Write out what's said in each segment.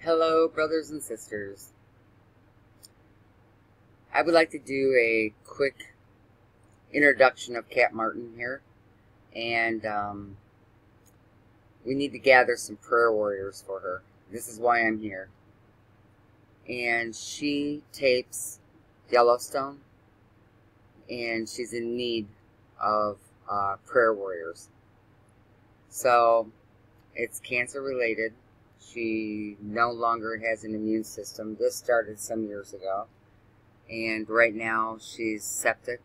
Hello, brothers and sisters. I would like to do a quick introduction of Kat Martin here, and we need to gather some prayer warriors for her. This is why I'm here. And she tapes Yellowstone, and she's in need of prayer warriors. So it's cancer related. She no longer has an immune system. This started some years ago. And right now she's septic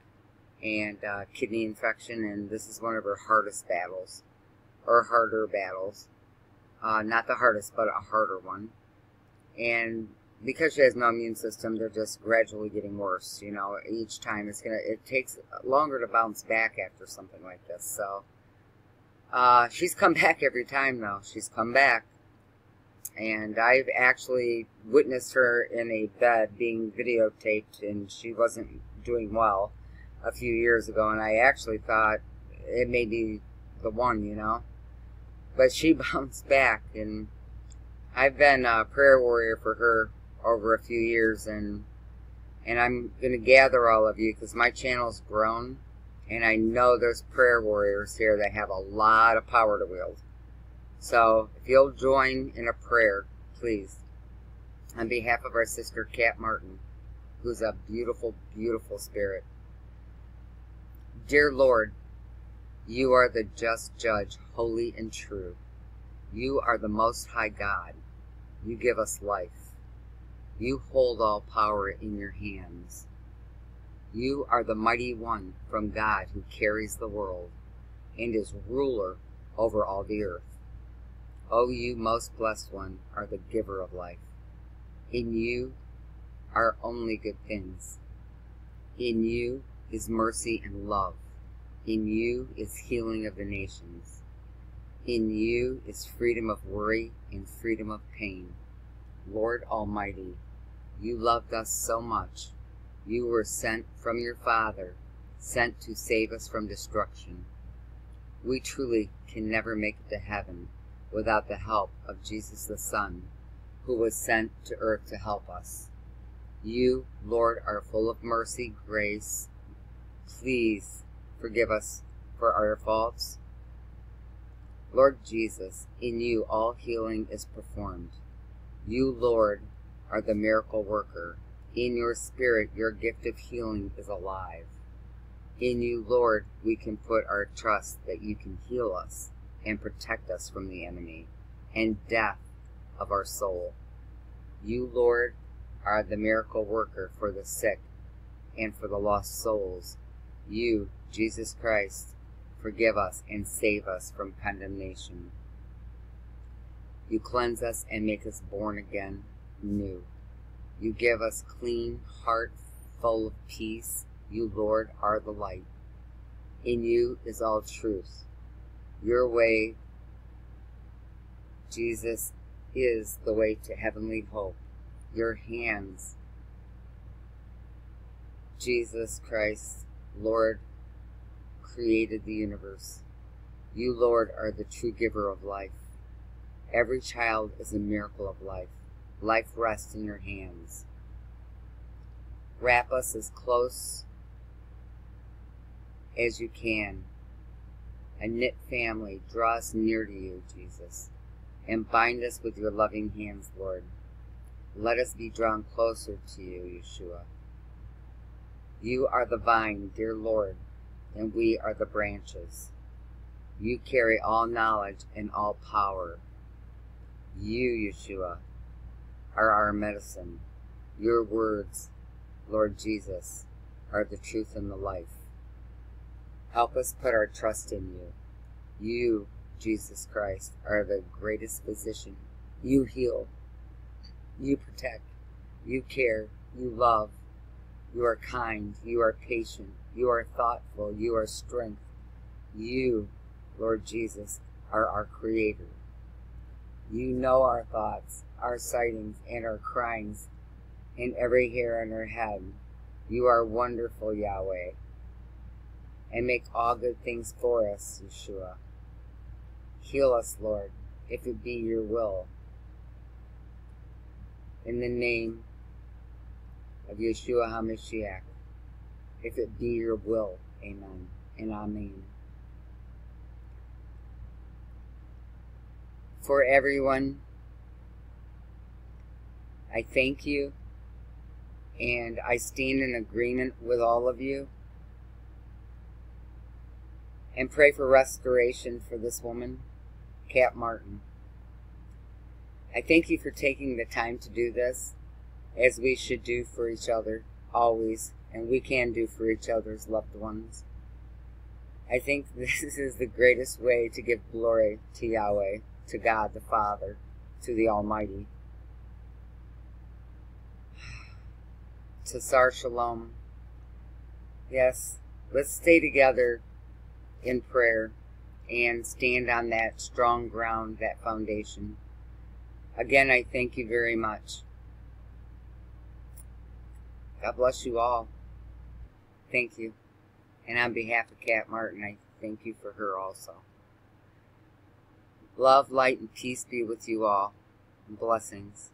and kidney infection, and this is one of her hardest battles, or harder battles. Not the hardest, but a harder one. And because she has no immune system, they're just gradually getting worse. You know, each time it takes longer to bounce back after something like this. So she's come back every time, though. She's come back. And I've actually witnessed her in a bed being videotaped, and she wasn't doing well a few years ago, and I actually thought it may be the one, you know. But she bounced back, and I've been a prayer warrior for her over a few years, and I'm going to gather all of you because my channel's grown, and I know there's prayer warriors here that have a lot of power to wield. So, if you'll join in a prayer, please, on behalf of our sister Kat Martin, who's a beautiful, beautiful spirit. Dear Lord, you are the just judge, holy and true. You are the Most High God. You give us life. You hold all power in your hands. You are the mighty one from God who carries the world and is ruler over all the earth. O you most blessed one, are the giver of life. In you are only good things. In you is mercy and love. In you is healing of the nations. In you is freedom of worry and freedom of pain. Lord Almighty, you loved us so much. You were sent from your Father, sent to save us from destruction. We truly can never make it to heaven without the help of Jesus the Son, who was sent to earth to help us. You, Lord, are full of mercy, grace. Please forgive us for our faults. Lord Jesus, in you all healing is performed. You, Lord, are the miracle worker. In your spirit, your gift of healing is alive. In you, Lord, we can put our trust that you can heal us and protect us from the enemy and death of our soul. You, Lord, are the miracle worker for the sick and for the lost souls. You, Jesus Christ, forgive us and save us from condemnation. You cleanse us and make us born again, new. You give us clean heart full of peace. You, Lord, are the light. In you is all truth. Your way, Jesus, is the way to heavenly hope. Your hands, Jesus Christ, Lord, created the universe. You, Lord, are the true giver of life. Every child is a miracle of life. Life rests in your hands. Wrap us as close as you can. A knit family, draw us near to you, Jesus, and bind us with your loving hands, Lord. Let us be drawn closer to you, Yeshua. You are the vine, dear Lord, and we are the branches. You carry all knowledge and all power. You, Yeshua, are our medicine. Your words, Lord Jesus, are the truth and the life. Help us put our trust in you. You, Jesus Christ, are the greatest physician. You heal. You protect. You care. You love. You are kind. You are patient. You are thoughtful. You are strength. You, Lord Jesus, are our Creator. You know our thoughts, our sightings, and our cryings, and every hair on our head. You are wonderful, Yahweh, and make all good things for us, Yeshua. Heal us, Lord, if it be your will. in the name of Yeshua HaMashiach. If it be your will, amen and amen. For everyone, I thank you, and I stand in agreement with all of you, and pray for restoration for this woman, Kat Martin. I thank you for taking the time to do this, as we should do for each other, always, and we can do for each other's loved ones. I think this is the greatest way to give glory to Yahweh, to God the Father, to the Almighty. To Sar Shalom. Yes, let's stay together in prayer and stand on that strong ground, that foundation. Again, I thank you very much. God bless you all. Thank you. And on behalf of Kat Martin, I thank you for her also. Love, light, and peace be with you all. And blessings.